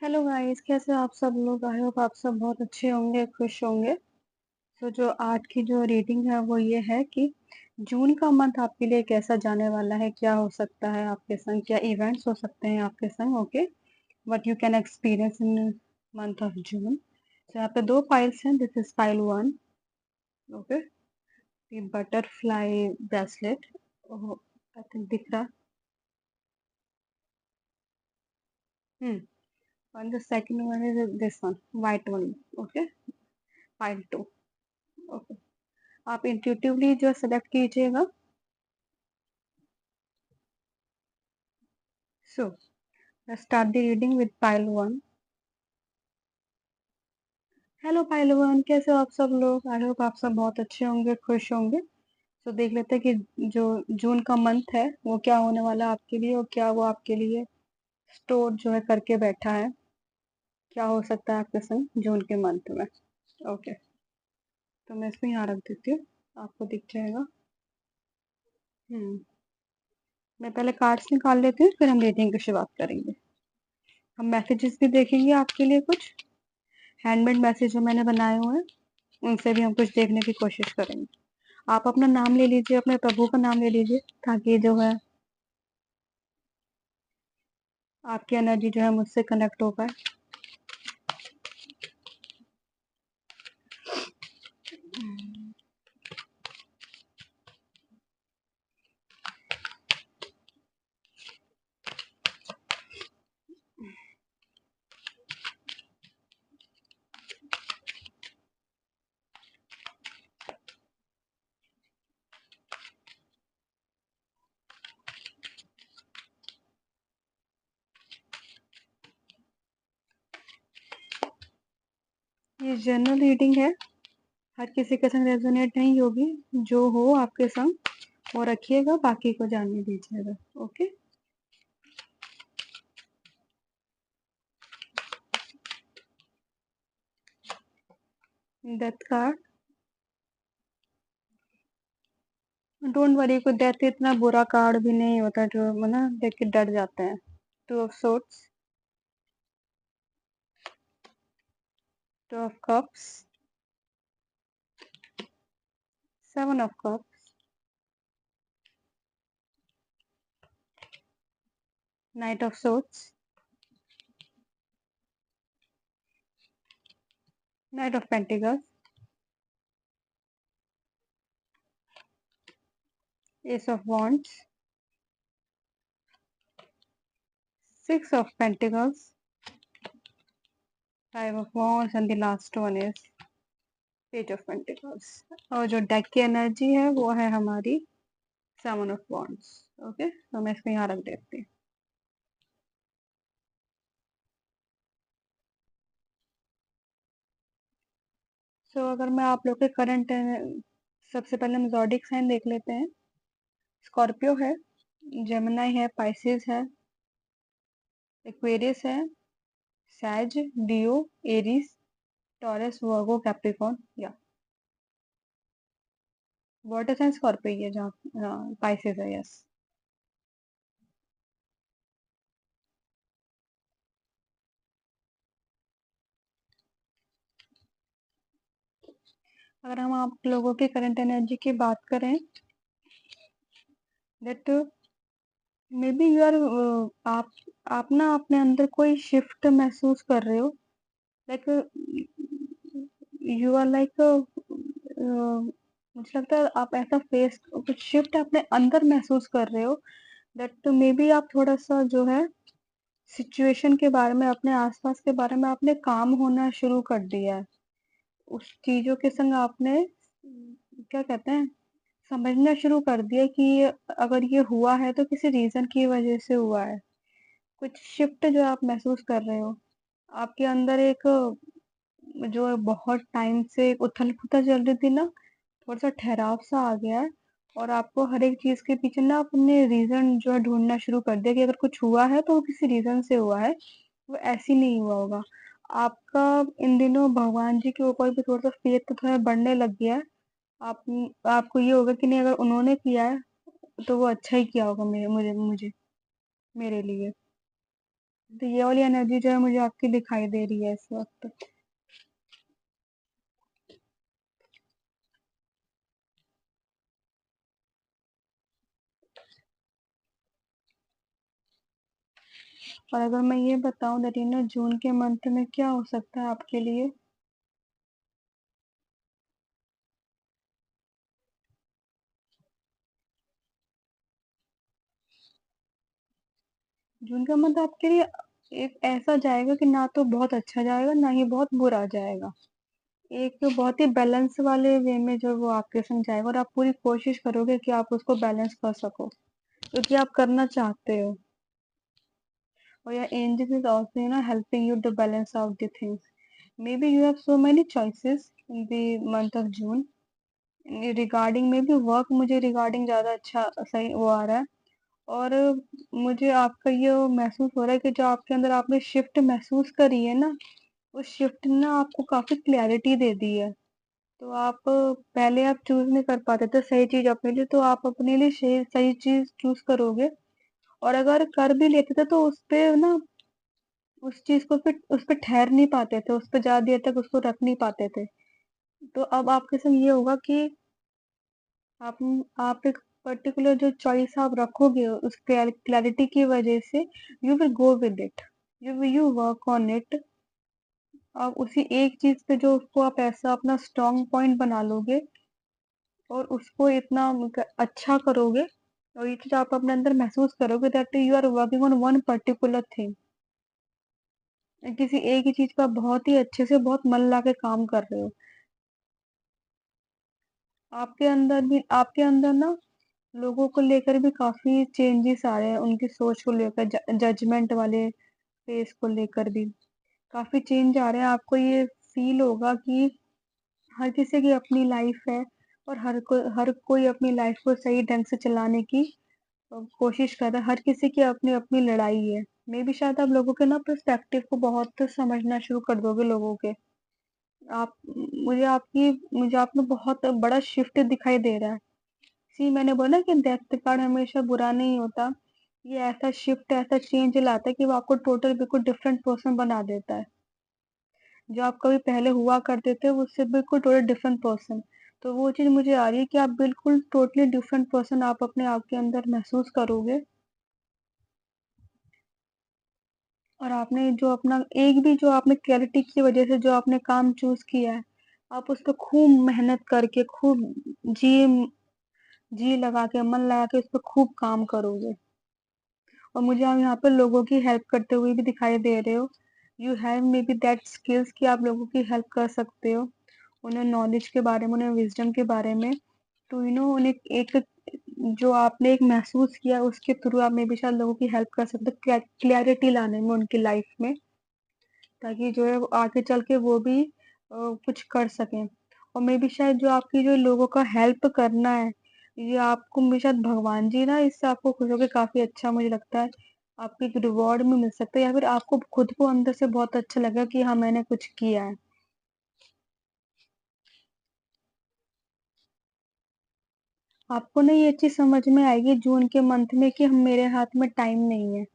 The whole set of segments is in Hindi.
हेलो गाइस, कैसे हो आप सब लोग? आई होप आप सब बहुत अच्छे होंगे, खुश होंगे। तो जो आज की जो रीडिंग है वो ये है कि जून का मंथ आपके लिए कैसा जाने वाला है, क्या हो सकता है आपके संग, क्या इवेंट्स हो सकते हैं आपके संग। Okay, what you can experience in month of June. तो यहाँ पे दो फाइल्स हैं, this is file one. Okay, the butterfly bracelet. I think दिख रहा। And the second one is this one, white one. Okay, file two. Okay, आप इंट्यूटिवली जो सेलेक्ट कीजिएगा। So start the reading with pile one. Hello pile one, कैसे हो आप सब लोग? आई होप आप सब बहुत अच्छे होंगे, खुश होंगे। तो देख लेते हैं कि जो जून का मंथ है वो क्या होने वाला है आपके लिए, और क्या वो आपके लिए स्टोर जो है करके बैठा है। क्या हो सकता है आपके संग जून के मंथ में। ओके, तो मैं इसमें यहाँ रख देती हूँ, आपको दिख जाएगा। हम्म मैं पहले कार्ड्स निकाल लेती हूँ, फिर हम रीडिंग की शुरुआत करेंगे। हम मैसेजेस भी देखेंगे आपके लिए, कुछ हैंडमेड मैसेज जो मैंने बनाए हुए हैं उनसे भी हम कुछ देखने की कोशिश करेंगे। आप अपना नाम ले लीजिए, अपने प्रभु का नाम ले लीजिए, ताकि जो है आपकी एनर्जी जो है मुझसे कनेक्ट हो पाए। ये जनरल रीडिंग है, हर किसी के संग रेजोनेट नहीं होगी। जो हो आपके संग वो रखिएगा, बाकी को जानने दीजिएगा। Okay, death card. Don't worry, कोई डेथ इतना बुरा कार्ड भी नहीं होता जो ना देख के डर जाते हैं। Two of sorts, two of cups, seven of cups, night of sorts, night of pentacles, S of wands, six of pentacles, five of wands, and the last one is page of pentacles। और जो डेक की एनर्जी है वो है हमारी सेवन ऑफ wands। ओके, तो मैं इसको यहाँ रख देती हूँ। अगर मैं आप लोग के करंट, सबसे पहले हम ज़ोडिक साइन देख लेते हैं। स्कॉर्पियो है, जेमिनी है, पाइसेस है, एक्वेरियस है, सैज, लियो, एरीज, टॉरस, वर्गो, कैप्रिकॉर्न या वाटर साइन स्कॉर्पियो, ये जहाँ पाइसेस है। यस, अगर हम आप लोगों की करंट एनर्जी की बात करें, that maybe you are, आप ना अपने अंदर कोई शिफ्ट महसूस कर रहे हो। लाइक यू आर लाइक, मुझे लगता है आप ऐसा फेस, कुछ शिफ्ट अपने अंदर महसूस कर रहे हो। दैट मे बी आप थोड़ा सा जो है सिचुएशन के बारे में, अपने आसपास के बारे में आपने काम होना शुरू कर दिया है। उस चीजों के संग आपने क्या कहते हैं, समझना शुरू कर दिया कि अगर ये हुआ है तो किसी रीजन की वजह से हुआ है। कुछ शिफ्ट जो आप महसूस कर रहे हो, आपके अंदर एक जो है बहुत टाइम से एक उथल-पुथल चल रही थी ना, थोड़ा-सा ठहराव सा आ गया है। और आपको हर एक चीज़ के पीछे ना आपने रीज़न जो है ढूँढना शुरू कर दिया कि अगर कुछ हुआ है तो वो किसी रीज़न से हुआ है, वो ऐसे ही नहीं हुआ होगा। आपका इन दिनों भगवान जी के ऊपर भी थोड़ा-सा फ़ेथ जो है बढ़ने लग गया है। आप आपको ये होगा कि नहीं, अगर उन्होंने किया है तो वो अच्छा ही किया होगा मेरे लिए। तो ये वाली एनर्जी जो है मुझे आपकी दिखाई दे रही है इस वक़्त। और अगर मैं ये बताऊँ दैट जून के मंथ में क्या हो सकता है आपके लिए? जून का मंथ आपके लिए एक ऐसा जाएगा कि ना तो बहुत अच्छा जाएगा, ना ही बहुत बुरा जाएगा। एक बहुत ही बैलेंस वाले वे में जो वो आपके संग जाएगा और आप पूरी कोशिश करोगे कि आप उसको बैलेंस कर सको, क्योंकि आप करना चाहते हो। और your angel is also, helping you to balance out the things. Maybe you have so many choices in the month of June. Regarding में भी वर्क मुझे रिगार्डिंग ज़्यादा अच्छा सही वो आ रहा है। और मुझे आपका ये महसूस हो रहा है कि जो आपके अंदर आपने शिफ्ट महसूस करी है ना, उस शिफ्ट ने ना आपको काफ़ी क्लैरिटी दे दी है। तो आप पहले आप चूज़ नहीं कर पाते थे सही चीज़ अपने लिए, तो आप अपने लिए सही सही चीज़ चूज़ करोगे। और अगर कर भी लेते थे तो उस पे ना उस चीज़ को फिर उस पे ठहर नहीं पाते थे, उस पे ज़्यादा देर तक उसको रख नहीं पाते थे। तो अब आपके संग ये होगा कि आप आप एक पर्टिकुलर जो चॉइस आप रखोगे उस क्लैरिटी की वजह से you will go with it. You work on it. आप उसी एक चीज़ पे जो उसको आप ऐसा अपना स्ट्रॉन्ग पॉइंट बना लोगे और उसको इतना अच्छा करोगे और ये चीज़ आप अपने अंदर महसूस करोगे that you are working on one particular thing. किसी एक ही चीज़ पे आप बहुत ही अच्छे से बहुत मन लगा के काम कर रहे हो। आपके अंदर ना लोगों को लेकर भी काफ़ी चेंजेस आ रहे हैं, उनकी सोच को लेकर जजमेंट वाले फेस को लेकर भी काफ़ी चेंज आ रहे हैं। आपको ये फ़ील होगा कि हर किसी की अपनी लाइफ़ है और हर कोई अपनी लाइफ़ को सही ढंग से चलाने की कोशिश कर रहा है। हर किसी की अपनी-अपनी लड़ाई है। मेबी शायद आप लोगों के ना पर्सपेक्टिव को बहुत समझना शुरू कर दोगे लोगों के। आप मुझे आप में बहुत बड़ा शिफ्ट दिखाई दे रहा है। सी मैंने बोला कि डेप्थ कार्ड हमेशा बुरा नहीं होता। ये ऐसा शिफ्ट ऐसा चेंज लाता है कि वो आपको टोटल बिल्कुल डिफरेंट पर्सन बना देता है। जो आप कभी पहले हुआ करते थे उससे बिल्कुल टोटल डिफरेंट पर्सन। तो वो चीज़ मुझे आ रही है कि आप बिल्कुल टोटली डिफरेंट पर्सन आप अपने आप के अंदर महसूस करोगे। और आपने जो अपना एक भी जो आपने क्लैरिटी की वजह से जो आपने काम चूज़ किया है, आप उस पे खूब मेहनत करके खूब जी जी लगा के, मन लगा के उस पे खूब काम करोगे। और मुझे आप यहाँ पे लोगों की हेल्प करते हुए भी दिखाई दे रहे हो। You have may be that skills कि आप लोगों की हेल्प कर सकते हो। उन्हें नॉलेज के बारे में, उन्हें विज़डम के बारे में। तो उन्हें एक जो आपने एक महसूस किया उसके थ्रू आप मे बी शायद लोगों की हेल्प कर सकते हो क्लैरिटी लाने में उनकी लाइफ़ में। ताकि जो है वो आगे चल के वो भी कुछ कर सकें। और मे बी शायद जो आपकी जो लोगों का हेल्प करना है, ये आपको मे शायद भगवान जी ना इससे आपको खुश होके काफ़ी अच्छा मुझे लगता है, आपको एक रिवॉर्ड में मिल सकता है या फिर आपको खुद को अंदर से बहुत अच्छा लगा कि हाँ, मैंने कुछ किया है। आपको ना ये चीज़ समझ में आएगी जून के मंथ में कि हम मेरे हाथ में टाइम नहीं है।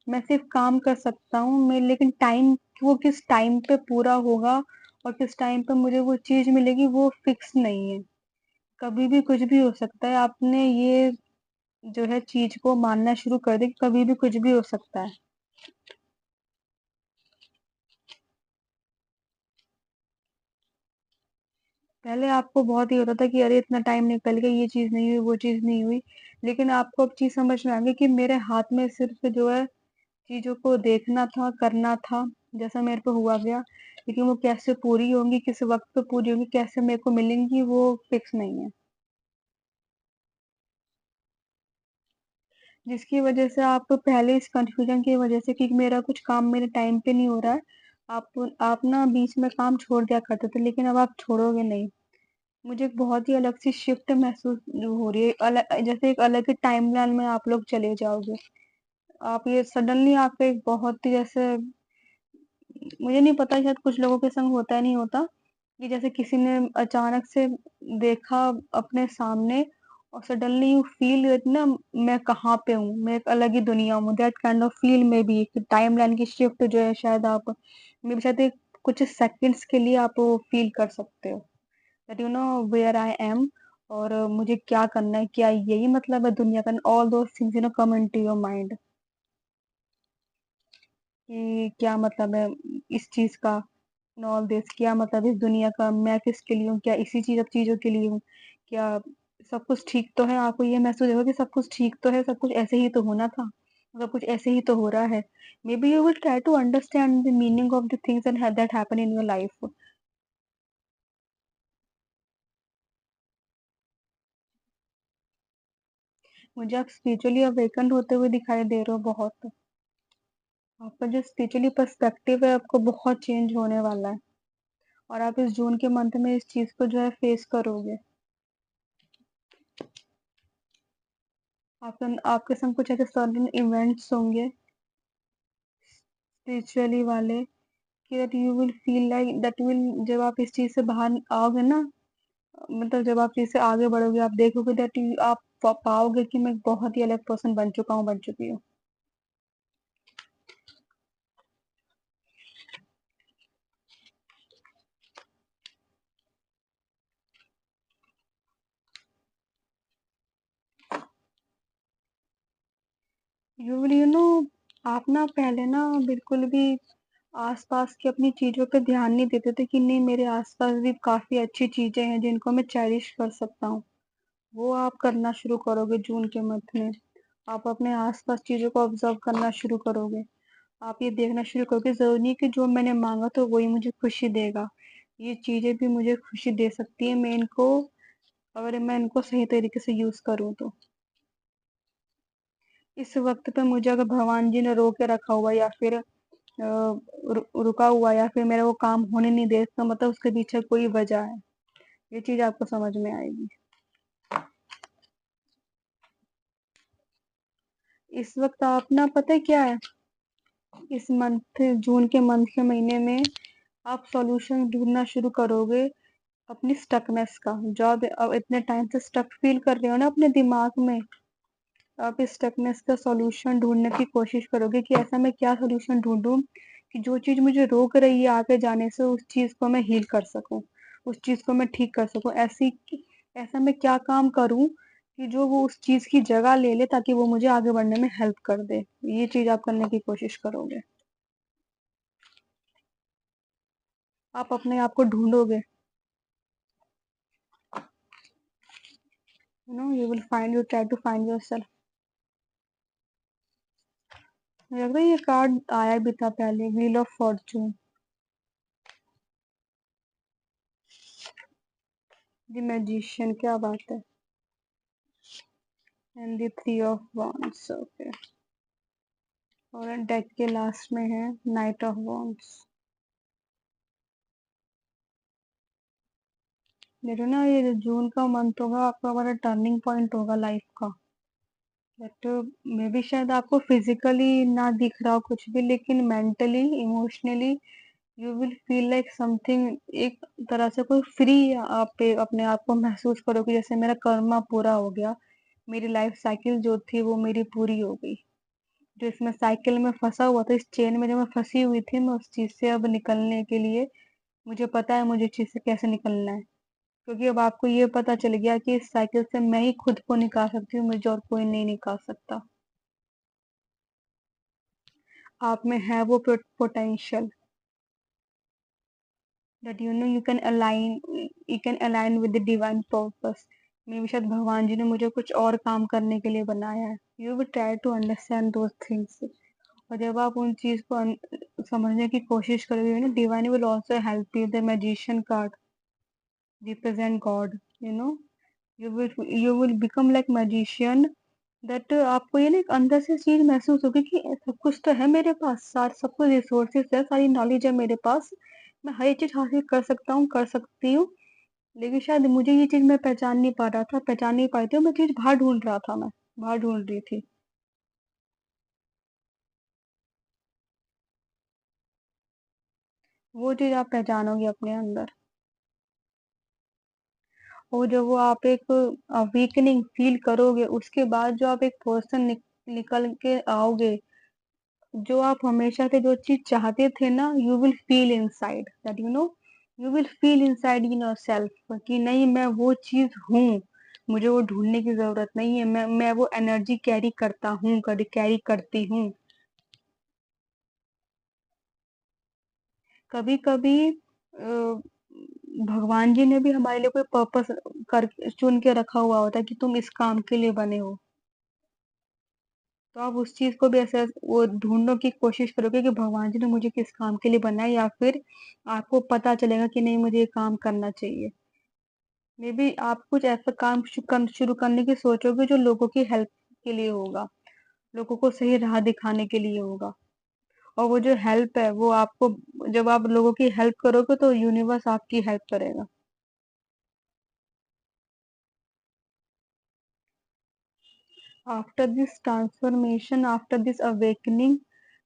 मैं सिर्फ़ काम कर सकता हूँ मैं लेकिन टाइम वो किस टाइम पे पूरा होगा और किस टाइम पे मुझे वो चीज़ मिलेगी वो फ़िक्स नहीं है। कभी भी कुछ भी हो सकता है। आपने ये जो है चीज़ को मानना शुरू कर दें कि कभी भी कुछ भी हो सकता है। पहले आपको बहुत ये होता था कि अरे इतना टाइम निकल गया, ये चीज़ नहीं हुई, वो चीज़ नहीं हुई। लेकिन आपको अब चीज़ समझ में आ गई कि मेरे हाथ में सिर्फ़ जो है चीज़ों को देखना था, करना था, जैसा मेरे पे हुआ गया। लेकिन वो कैसे पूरी होंगी, किस वक़्त पे पूरी होंगी, कैसे मेरे को मिलेंगी वो फ़िक्स नहीं है। जिसकी वजह से आप पहले इस कन्फ्यूज़न की वजह से कि मेरा कुछ काम मेरे टाइम पे नहीं हो रहा है, आप ना बीच में काम छोड़ दिया करते थे, लेकिन अब आप छोड़ोगे नहीं। मुझे एक बहुत ही अलग सी शिफ्ट महसूस हो रही है, जैसे एक अलग ही टाइमलाइन में आप लोग चले जाओगे। आप ये सडनली आपका एक बहुत ही जैसे मुझे नहीं पता शायद कुछ लोगों के संग होता है नहीं होता, कि जैसे किसी ने अचानक से देखा अपने सामने और सडनली यू फील ना मैं कहाँ पे हूँ, मैं एक अलग ही दुनिया में हूँ, दैट काइंड ऑफ फील में भी एक टाइमलाइन की शिफ्ट जो है शायद आप मे बी शायद एक कुछ सेकंड्स के लिए आप वो फील कर सकते हो that you know where I am और मुझे क्या करना है, क्या यही मतलब है दुनिया का, all those things come into your mind कि क्या मतलब है इस चीज का, ऑल दिस क्या मतलब इस दुनिया का, मैं किसके लिए हूँ, क्या इसी चीजों के लिए हूँ, क्या सब कुछ ठीक तो है, आपको ये महसूस होगा कि सब कुछ ठीक तो है, सब कुछ ऐसे ही तो होना था, सब कुछ ऐसे ही तो हो रहा है। Maybe you will try to understand the meaning of the things and that happen in your life. मुझे आप स्पिरिचुअली अवेकन होते हुए दिखाई दे रहे हो बहुत। आपका जो स्पिरिचुअली पर्सपेक्टिव है आपको बहुत चेंज होने वाला है और आप इस जून के मंथ में इस चीज को जो है फेस करोगे। आपके आपके संग कुछ ऐसे सडन इवेंट्स होंगे स्पिरिचुअली वाले कि that you will feel like that will, जब आप इस चीज से बाहर आओगे ना, मतलब जब आप चीज से आगे बढ़ोगे आप देखोगे दैट आप पाओगे कि मैं बहुत ही अलग पर्सन बन चुका हूँ, बन चुकी हूँ। यू विल आप ना पहले ना बिल्कुल भी आसपास की अपनी चीजों पे ध्यान नहीं देते थे कि नहीं मेरे आसपास भी काफी अच्छी चीजें हैं जिनको मैं चेरिश कर सकता हूँ। वो आप करना शुरू करोगे जून के मंथ में। आप अपने आसपास चीजों को ऑब्जर्व करना शुरू करोगे। आप ये देखना शुरू करोगे जरूरी नहीं कि जो मैंने मांगा तो वही मुझे खुशी देगा, ये चीजें भी मुझे खुशी दे सकती है मैं इनको, अगर मैं इनको सही तरीके से यूज करूँ तो। इस वक्त पे मुझे अगर भगवान जी ने रोक के रखा हुआ या फिर रुका हुआ या फिर मेरा वो काम होने नहीं दे तो मतलब उसके पीछे कोई वजह है, ये चीज आपको समझ में आएगी। इस वक्त आप ना पता है क्या है, इस मंथ जून के मंथ के महीने में आप सॉल्यूशन ढूंढना शुरू करोगे अपनी स्टकनेस का, जो आप अब इतने टाइम से स्टक फील कर रहे हो ना अपने दिमाग में। आप इस स्टकनेस का सॉल्यूशन ढूंढने की कोशिश करोगे कि ऐसा मैं क्या सॉल्यूशन ढूंढूं कि जो चीज मुझे रोक रही है आगे जाने से उस चीज को मैं हील कर सकूं, उस चीज को मैं ठीक कर सकूं, ऐसी ऐसा मैं क्या काम करूं कि जो वो उस चीज की जगह ले ले ताकि वो मुझे आगे बढ़ने में हेल्प कर दे। ये चीज आप करने की कोशिश करोगे। आप अपने आप को ढूंढोगे, you will find, you try to find yourself. मुझे लग रहा है ये कार्ड आया भी था पहले, wheel of Fortune, the magician, क्या बात है, and the three of wands, okay. और डेक के लास्ट में है नाइट ऑफ wands। देखो ना ये जो जून का मंथ होगा आपका बड़ा टर्निंग पॉइंट होगा लाइफ का, बट मे बी शायद आपको फिजिकली ना दिख रहा हो कुछ भी लेकिन mentally emotionally you will feel like something, एक तरह से कोई फ्री आप पे अपने आप को महसूस करोगे जैसे मेरा कर्मा पूरा हो गया, मेरी लाइफ साइकिल जो थी वो मेरी पूरी हो गई। जो इसमें साइकिल में फंसा हुआ था, इस चेन में जो मैं फंसी हुई थी, मैं उस चीज से अब निकलने के लिए मुझे पता है मुझे इस चीज से कैसे निकलना है, क्योंकि अब आपको ये पता चल गया कि इस साइकिल से मैं ही खुद को निकाल सकती हूँ, मुझे और कोई नहीं निकाल सकता। आप में है वो potential that you can align with the divine purpose. मे भी शायद भगवान जी ने मुझे कुछ और काम करने के लिए बनाया है। You will try to understand those things. और जब आप उन चीज को समझने की कोशिश करोगे ना, divine will also help you, the magician card represent God, you know you will become like magician, that आपको ये ना एक अंदर से चीज महसूस होगी कि सब कुछ तो है मेरे पास, सार सब कुछ रिसोर्सेस है, सारी नॉलेज है मेरे पास, मैं हर एक चीज हासिल कर सकता हूँ, कर सकती हूँ। लेकिन शायद मुझे ये चीज मैं पहचान नहीं पा रहा था, पहचान नहीं पाई थी, और मैं चीज बाहर ढूंढ रहा था, मैं बाहर ढूंढ रही थी। वो चीज आप पहचानोगे अपने अंदर। और जब वो आप एक वीकनिंग फील करोगे, उसके बाद जो आप एक पर्सन निकल के आओगे, जो आप हमेशा से जो चीज़ चाहते थे ना, you will feel inside that you will feel inside in yourself कि नहीं, मैं वो चीज़ हूँ, मुझे वो ढूँढने की ज़रूरत नहीं है, मैं वो एनर्जी कैरी करता हूँ, कैरी करती हूँ। कभी-कभी भगवान जी ने भी हमारे लिए कोई पर्पस कर चुन के रखा हुआ होता है कि तुम इस काम के लिए बने हो। तो आप उस चीज़ को भी ऐसे वो ढूँढने की कोशिश करोगे कि भगवान जी ने मुझे किस काम के लिए बनाया, या फिर आपको पता चलेगा कि नहीं, मुझे ये काम करना चाहिए। मे बी आप कुछ ऐसा काम शुरू करने की सोचोगे जो लोगों की हेल्प के लिए होगा, लोगों को सही राह दिखाने के लिए होगा। और वो जो हेल्प है वो आपको, जब आप लोगों की हेल्प करोगे तो यूनिवर्स आपकी हेल्प करेगा। After this transformation, after this awakening,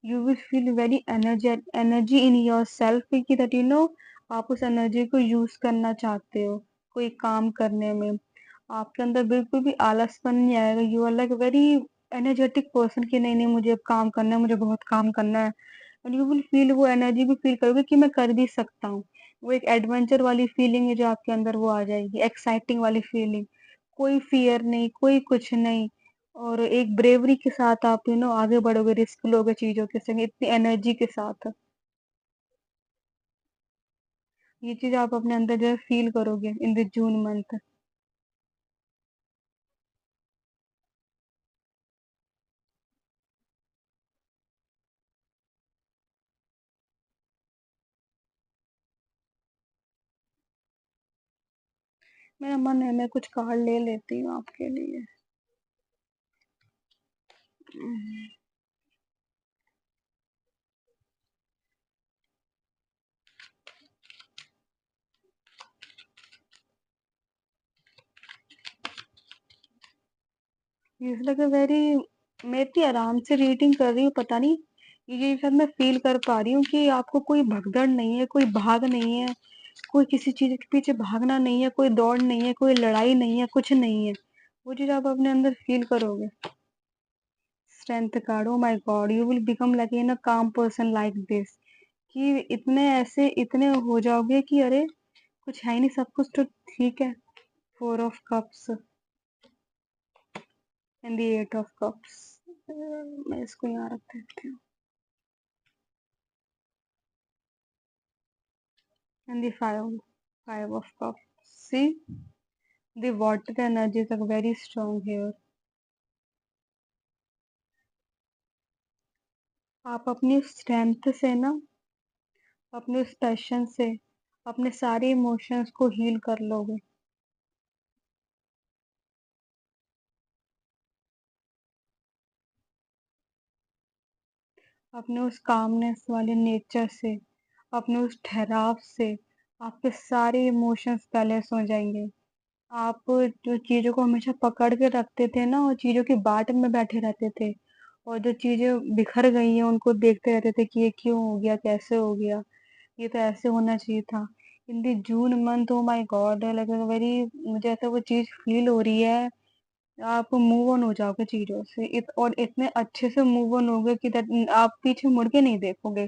you will feel very energy in yourself कि that आप उस एनर्जी को यूज करना चाहते हो कोई काम करने में। आपके अंदर बिल्कुल भी आलसपन नहीं आएगा। You are like very energetic person कि नहीं नहीं, मुझे अब काम करना है, मुझे बहुत काम करना है। एंड यू विल फील, वो एनर्जी भी फील करोगे कि मैं कर भी सकता हूँ। वो एक एडवेंचर वाली फीलिंग है जो आपके अंदर वो आ जाएगी, एक्साइटिंग वाली फीलिंग। कोई फियर नहीं, कोई कुछ नहीं। और एक ब्रेवरी के साथ आप आगे बढ़ोगे, रिस्क लोगे चीजों के संग इतनी एनर्जी के साथ। ये चीज आप अपने अंदर जो है फील करोगे इन द जून मंथ। मेरा मन है मैं कुछ कार्ड ले लेती हूँ आपके लिए। इट्स लाइक अ वेरी, मैं इतनी आराम से रीडिंग कर रही हूँ, पता नहीं ये शायद मैं फील कर पा रही हूँ कि आपको कोई भगदड़ नहीं है, कोई भाग नहीं है, कोई किसी चीज के पीछे भागना नहीं है, कोई दौड़ नहीं है, कोई लड़ाई नहीं है, कुछ नहीं है। वो चीज आप अपने अंदर फील करोगे। Strength card, oh my God, you will become like in अ काम पर्सन लाइक दिस कि इतने ऐसे इतने हो जाओगे कि अरे कुछ है ही नहीं, सब कुछ तो ठीक है। Four of cups and the eight of cups. मैं इसको यहाँ रख देती हूँ। And the five of cups. See, the water energies are very strong here. आप अपनी स्ट्रेंथ से ना, अपने उस पैशन से अपने सारे इमोशंस को हील कर लोगे। अपने उस कामनेस वाले नेचर से, अपने उस ठहराव से आपके सारे इमोशंस बैलेंस हो जाएंगे। आप जो चीज़ों को हमेशा पकड़ के रखते थे ना, और चीज़ों की बाट में बैठे रहते थे, और जो चीज़ें बिखर गई हैं उनको देखते रहते थे कि ये क्यों हो गया, कैसे हो गया, ये तो ऐसे होना चाहिए था। In the June month, oh my God, like very, मुझे ऐसा वो चीज़ फील हो रही है। आप मूव ऑन हो जाओगे चीज़ों से, और इतने अच्छे से मूव ऑन होगे कि दैट आप पीछे मुड़ के नहीं देखोगे।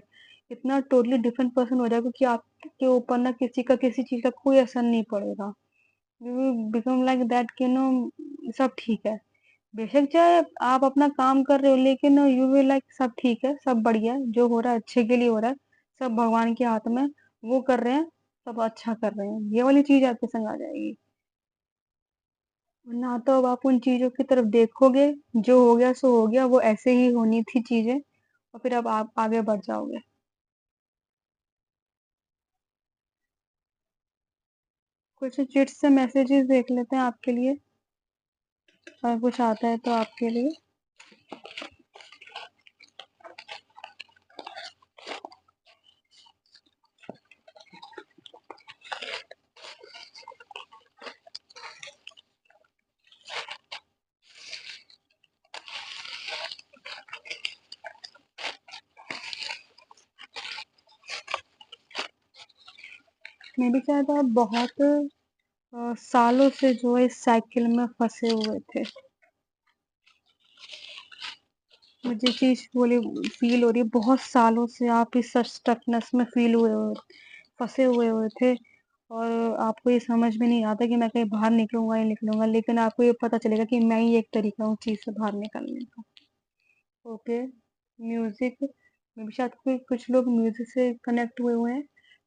इतना टोटली डिफरेंट पर्सन हो जाओगे कि आपके ऊपर ना किसी का किसी चीज़ का कोई असर नहीं पड़ेगा। You will become like that कि सब ठीक है। बेशक चाहे आप अपना काम कर रहे हो, लेकिन यू विल लाइक सब ठीक है, सब बढ़िया है, जो हो रहा है अच्छे के लिए हो रहा है, सब भगवान के हाथ में, वो कर रहे हैं, सब अच्छा कर रहे हैं। ये वाली चीज आपके संग आ जाएगी। ना तो अब आप उन चीजों की तरफ देखोगे, जो हो गया सो हो गया, वो ऐसे ही होनी थी चीजें, और फिर अब आप आगे बढ़ जाओगे। कुछ चिट से मैसेजेस देख लेते हैं आपके लिए, अगर कुछ आता है तो आपके लिए। मे बी शायद आप बहुत सालों से जो है इस साइकिल में फँसे हुए थे। मुझे चीज़ बोली फ़ील हो रही है, बहुत सालों से आप इस स्टकनेस में फँसे हुए थे और आपको ये समझ में नहीं आता कि मैं कहीं बाहर निकलूँगा ही निकलूँगा, लेकिन आपको ये पता चलेगा कि मैं ही एक तरीका हूँ चीज़ से बाहर निकलने का। ओके, म्यूज़िक मे बी शायद कोई कुछ लोग म्यूज़िक से कनेक्ट हुए हैं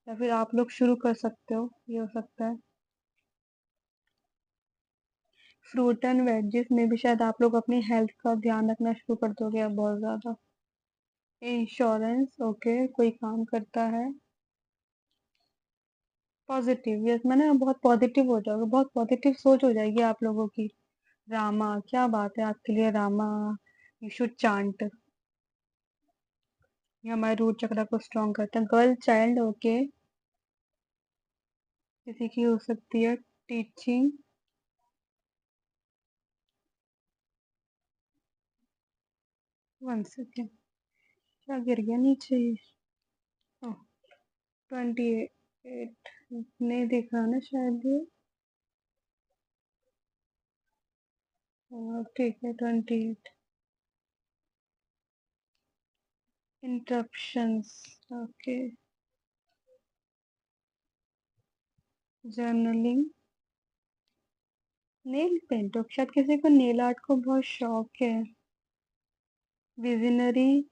या फिर आप लोग शुरू कर सकते हो, ये हो सकता है। फ्रूट एंड वेजीज़ में भी शायद आप लोग अपनी हेल्थ का ध्यान रखना शुरू कर दोगे अब बहुत ज़्यादा। इंश्योरेंस ओके, कोई काम करता है। पॉज़िटिव यस मैंने बहुत पॉज़िटिव हो जाओगे, बहुत पॉज़िटिव सोच हो जाएगी आप लोगों की। रामा, क्या बात है आपके लिए रामा, यू शुड चांट। ये हमारे रूट चक्र को स्ट्रॉन्ग करता है। गर्ल चाइल्ड ओके, किसी की हो सकती है टीचिंग। 1 सेकंड, क्या गिर गया नीचे ये? ओह! 28 नहीं दिख रहा ना शायद ये। ठीक है 28 interruptions okay, journaling, nail paint शायद किसी को नेल आर्ट को बहुत शौक है। Visionary,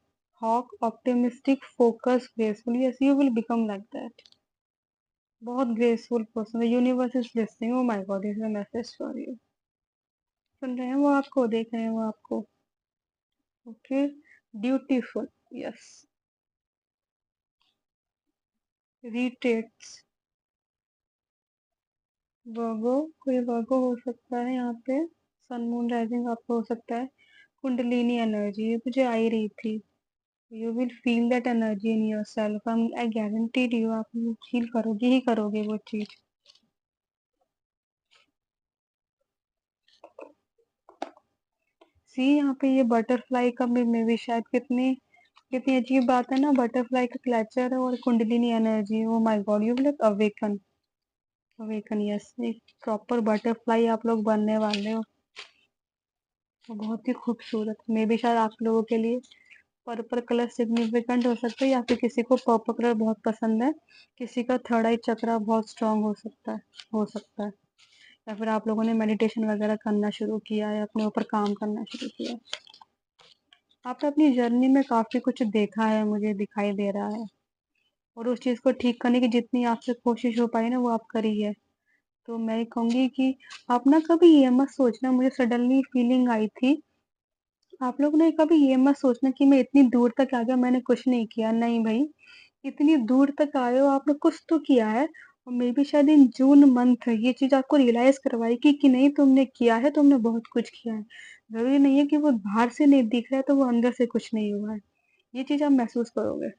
hawk, optimistic, focus, graceful yes you will become like that. बहुत ग्रेसफुल पर्सन है, universe is listening oh my god this is a message for you. सुन रहे हैं वो आपको, देख रहे हैं वो आपको। Okay, dutiful yes, retreats, Virgo, कोई वर्गो हो सकता है यहाँ पे, सन मून राइजिंग आपको हो सकता है। कुंडलिनी एनर्जी ये मुझे आ ही रही थी। You will feel that energy in yourself, I guaranteed you आप फील करोगे ही करोगे वो चीज़। सी यहाँ पे ये बटरफ्लाई का भी मे बी शायद कितनी कितनी अजीब बात है ना, बटरफ्लाई का क्लचर है और kundalini energy oh my God you will awaken, awaken yes एक प्रॉपर बटरफ्लाई आप लोग बनने वाले हो। तो बहुत ही खूबसूरत मे बी शायद आप लोगों के लिए पर्पल कलर सिग्निफिकेंट हो सकता है या फिर किसी को पर्पल कलर बहुत पसंद है, किसी का थर्ड आई चक्रा बहुत स्ट्रांग हो सकता है या फिर आप लोगों ने मेडिटेशन वगैरह करना शुरू किया है, अपने ऊपर काम करना शुरू किया है। आपने अपनी जर्नी में काफ़ी कुछ देखा है, मुझे दिखाई दे रहा है और उस चीज़ को ठीक करने की जितनी आपसे कोशिश हो पाई ना वो आप करी है। तो मैं ये कहूँगी कि आप ना कभी ये मत सोचना, मुझे सडनली फीलिंग आई थी, आप लोग ने कभी ये मत सोचना कि मैं इतनी दूर तक आ गया मैंने कुछ नहीं किया, नहीं भई, इतनी दूर तक आए हो आपने कुछ तो किया है और मे बी शायद इन जून मंथ ये चीज़ आपको रियलाइज़ करवाएगी कि नहीं तुमने किया है, तुमने बहुत कुछ किया है। ज़रूरी नहीं है कि वो बाहर से नहीं दिख रहा है तो वो अंदर से कुछ नहीं हुआ है। ये चीज़ आप महसूस करोगे।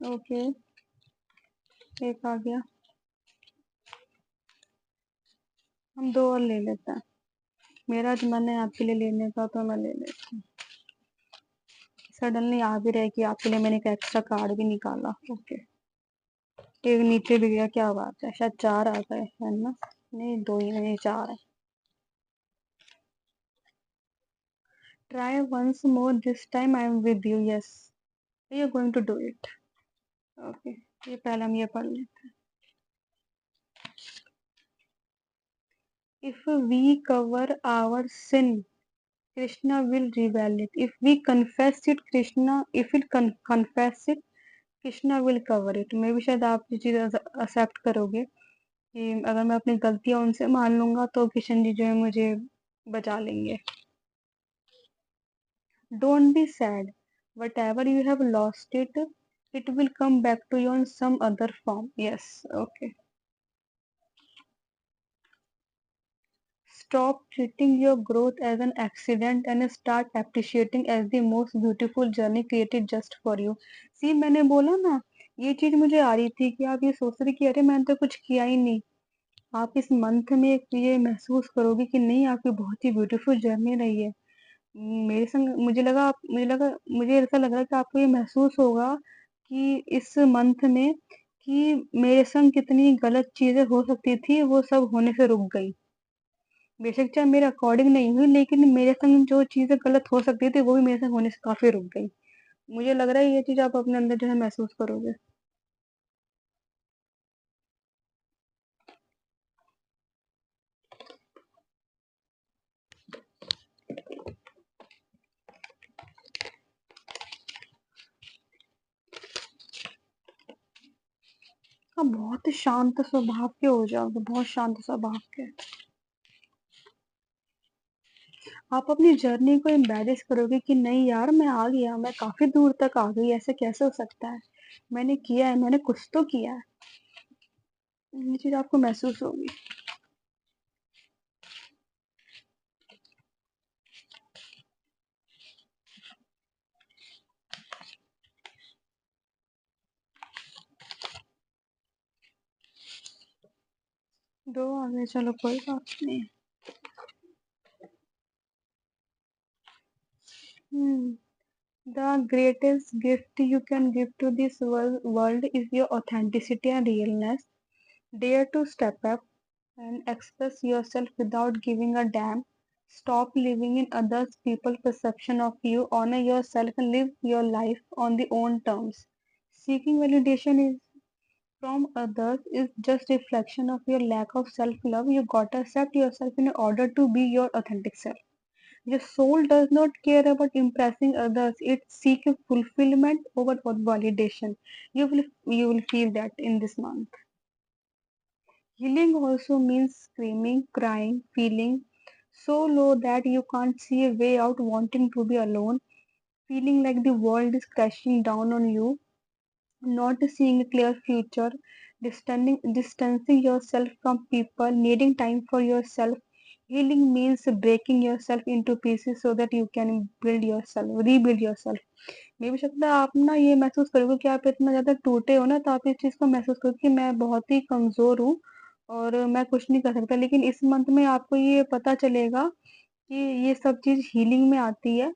ओके, एक आ गया। हम 2 और ले लेते हैं। मेरा जो मन है आपके लिए लेने का तो मैं ले लेती हूँ। सडनली आ भी रहा है कि आपके लिए मैंने एक एक्स्ट्रा कार्ड भी निकाला। ओके, एक नीचे भी गया, क्या बात है, शायद 4 आ गए, है ना? नहीं 2 ही नहीं 4 है। Try once more this time I am with you yes, you are going to do it. Okay, ये पहले हम ये पढ़ लेते हैं। If we cover our sin Krishna will reveal it. If we confess it, if we confess it, Krishna will cover it. मैं भी शायद आप ये चीज़ एक्सेप्ट करोगे कि अगर मैं अपनी गलतियाँ उनसे मान लूँगा तो किशन जी जो है मुझे बचा लेंगे। Don't be sad. Whatever you have lost it, it will come back to you in some other form. Yes, okay. Stop treating your growth as an accident and start appreciating as the most beautiful journey created just for you. See मैंने बोला ना, ये चीज़ मुझे आ रही थी कि आप ये सोच रहे कि अरे मैंने तो कुछ किया ही नहीं। आप इस मंथ में ये महसूस करोगे कि नहीं आपकी बहुत ही ब्यूटीफुल जर्नी रही है। मेरे संग मुझे ऐसा लग रहा है कि आपको ये महसूस होगा कि इस मंथ में कि मेरे संग कितनी गलत चीज़ें हो सकती थी, वो सब होने से रुक गई। बेशक चाहे मेरे अकॉर्डिंग नहीं हुई, लेकिन मेरे संग जो चीज़ें गलत हो सकती थी, वो भी मेरे संग होने से काफ़ी रुक गई। मुझे लग रहा है ये चीज़ आप अपने अंदर जो है महसूस करोगे। आप बहुत शांत स्वभाव के हो जाओगे, बहुत शांत स्वभाव के। आप अपनी जर्नी को एम्बैरेस करोगे कि नहीं यार मैं आ गया, मैं काफ़ी दूर तक आ गई, ऐसे कैसे हो सकता है? मैंने किया है, मैंने कुछ तो किया है। ये चीज़ आपको महसूस होगी। 2 आ गए, चलो कोई बात नहीं। हुँ। The greatest gift you can give to this world is your authenticity and realness. Dare to step up and express yourself without giving a damn. Stop living in others people's perception of you. Honor yourself and live your life on the own terms. Seeking validation is from others is just reflection of your lack of self-love. You gotta accept yourself in order to be your authentic self. Your soul does not care about impressing others. It seeks fulfillment over validation. You will feel that in this month. Healing also means screaming, crying, feeling so low that you can't see a way out, wanting to be alone, feeling like the world is crashing down on you, not seeing a clear future, distancing yourself from people, needing time for yourself. Healing means breaking yourself into pieces so that you can build yourself, rebuild yourself. मे भी सकता है आप ना ये महसूस करोगे कि आप इतना ज़्यादा टूटे हो ना, तो आप इस चीज़ को महसूस करोगे कि मैं बहुत ही कमज़ोर हूँ और मैं कुछ नहीं कर सकता। लेकिन इस मंथ में आपको ये पता चलेगा कि ये सब चीज़ हीलिंग में आती है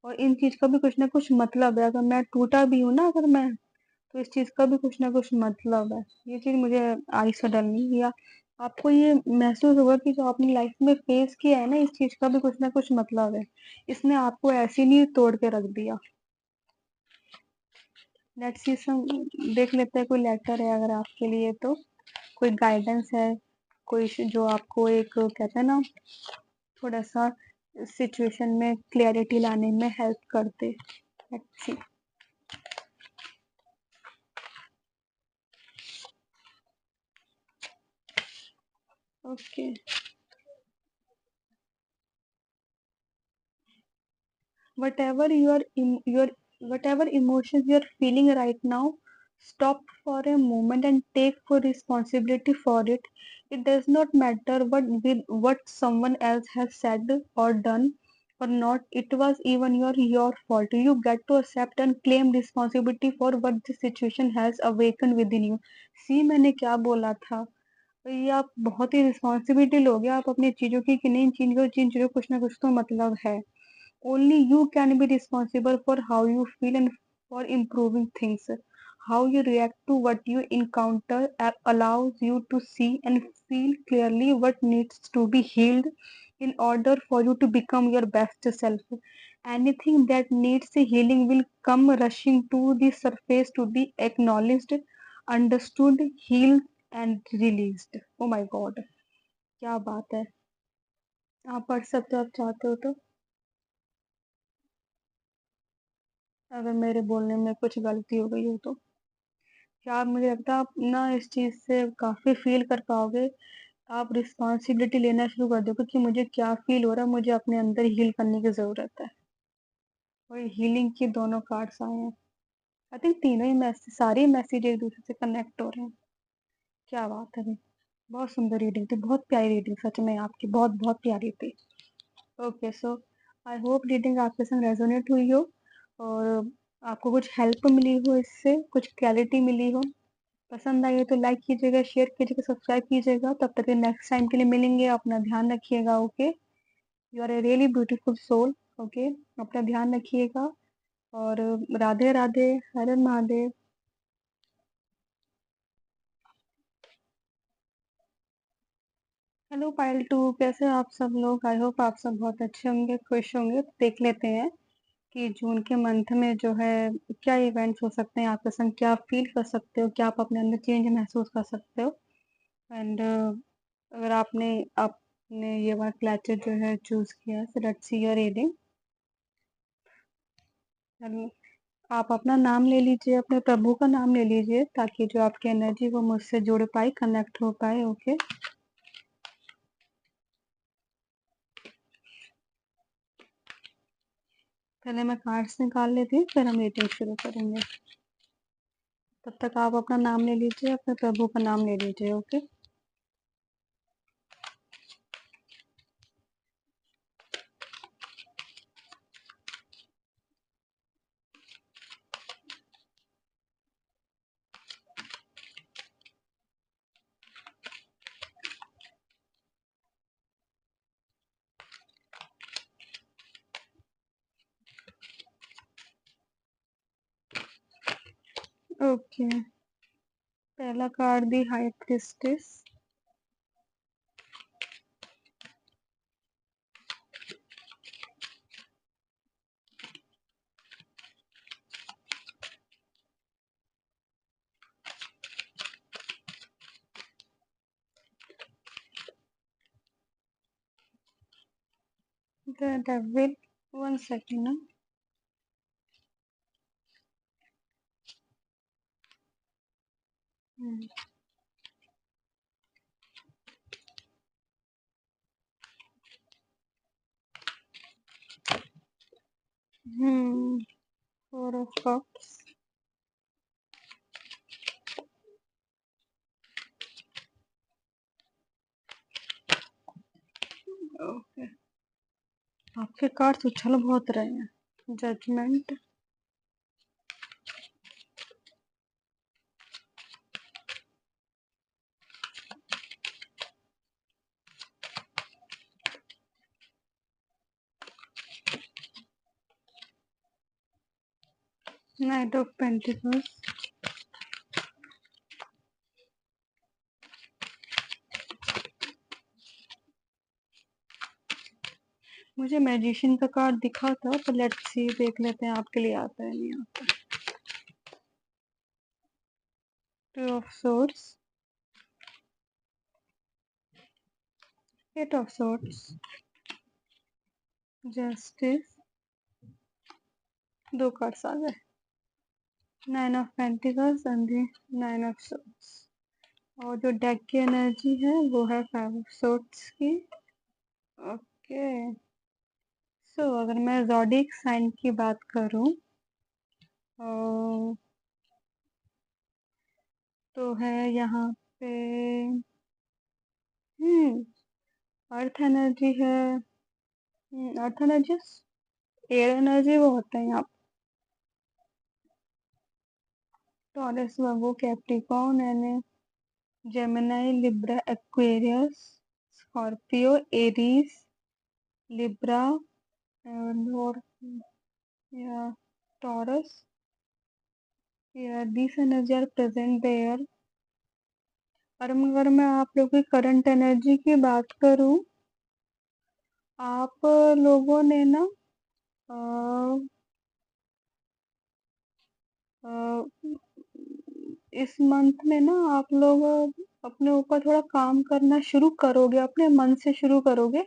और इन चीज़ का भी कुछ ना कुछ मतलब है। अगर मैं टूटा भी हूँ ना, अगर मैं, तो इस चीज़ का भी कुछ ना कुछ मतलब है। ये चीज़ मुझे आई सडनली, या आपको ये महसूस होगा कि जो आपने लाइफ में फेस किया है ना, इस चीज़ का भी कुछ ना कुछ मतलब है। इसने आपको ऐसे नहीं तोड़ के रख दिया। लेट्स सी सम, देख लेते हैं कोई लेटर है अगर आपके लिए तो, कोई गाइडेंस है, कोई जो आपको एक कहते हैं ना थोड़ा-सा सिचुएशन में क्लैरिटी लाने में हेल्प करते। Let's see. Okay. Whatever your whatever emotions you're feeling right now, stop for a moment and take full responsibility for it. It does not matter what someone else has said or done or not. It was even your fault. You get to accept and claim responsibility for what the situation has awakened within you. See मैंने क्या बोला था? तो ये आप बहुत ही रिस्पॉन्सिबिलिटी लोगे आप अपनी चीज़ों की कि नहीं, जिन चीज़ों को कुछ ना कुछ तो मतलब है। Only you can be responsible for how you feel and for improving things. How you react to what you encounter allows you to see and feel clearly what needs to be healed in order for you to become your best self. Anything that needs healing will come rushing to the surface to be acknowledged, understood, healed, and released. Oh my God! क्या बात है? आप पढ़ सकते हो, आप चाहते हो तो। अगर मेरे बोलने में कुछ गलती हो गई हो तो। क्या आप, मुझे लगता है आप ना इस चीज़ से काफ़ी फ़ील कर पाओगे। आप रिस्पॉन्सिबिलिटी लेना शुरू कर दोगे कि मुझे क्या फ़ील हो रहा है, मुझे अपने अंदर हील करने की ज़रूरत है। और हीलिंग के दोनों कार्ड्स आए हैं। आई थिंक तीनों ही मैसेज, सारे मैसेज एक दूसरे से कनेक्ट हो रहे हैं। क्या बात है! बहुत सुंदर रीडिंग थी, बहुत प्यारी रीडिंग सच में आपकी, बहुत-बहुत प्यारी थी। Okay, so I hope reading आपके संग रेज़ोनेट हुई हो और आपको कुछ हेल्प मिली हो इससे, कुछ क्लैरिटी मिली हो। पसंद आई हो तो लाइक कीजिएगा, शेयर कीजिएगा, सब्सक्राइब कीजिएगा। तब तक के नेक्स्ट टाइम के लिए मिलेंगे। अपना ध्यान रखिएगा, okay? You are a really beautiful soul, okay? अपना ध्यान रखिएगा और राधे-राधे, हर हर महादेव। हेलो पायल 2, कैसे हो आप सब लोग? आई होप आप सब बहुत अच्छे होंगे, खुश होंगे। तो देख लेते हैं कि जून के मंथ में जो है क्या इवेंट्स हो सकते हैं आपके संग, क्या आप फील कर सकते हो, क्या आप अपने अंदर चेंज महसूस कर सकते हो। एंड अगर आपने ये वाला प्लेचर जो है चूज किया, so let's see your reading. आप अपना नाम ले लीजिए, अपने प्रभु का नाम ले लीजिए, ताकि जो आपकी एनर्जी वो मुझसे जुड़ पाए, कनेक्ट हो पाए। ओके, पहले मैं कार्ड्स निकाल लेती हूँ, फिर हम रीडिंग शुरू करेंगे। तब तक आप अपना नाम ले लीजिए, अपने प्रभु का नाम ले लीजिए। Okay, okay. पहला card the high priestess. The devil. One second ना। Four of cups. ओके, आपके कार्ड्स उछल बहुत रहे हैं। जजमेंट। Knight of pentacles. मुझे मैजिशियन का कार्ड दिखा था, तो लेट्स सी, देख लेते हैं आपके लिए आता है नहीं आता। Two of swords. Eight of swords. Justice. दो कार्ड्स आ गए। Nine of pentacles and nine of swords. और जो डेक की एनर्जी है वो है फाइव ऑफ सोर्ड्स की। ओके, सो अगर मैं ज़ोडिएक साइन की बात करूं, तो है यहाँ पे अर्थ एनर्जी है। अर्थ एनर्जी, एयर एनर्जी वो होते हैं यहाँ। Taurus, Virgo, Capricorn and Gemini, Libra, Aquarius, Scorpio, Aries, Libra और या Taurus. This energy are present there. और अगर मैं आप लोगों की करंट एनर्जी की बात करूं, आप लोगों ने ना अ, अ, इस मंथ में ना आप लोग अपने ऊपर थोड़ा काम करना शुरू करोगे, अपने मन से शुरू करोगे।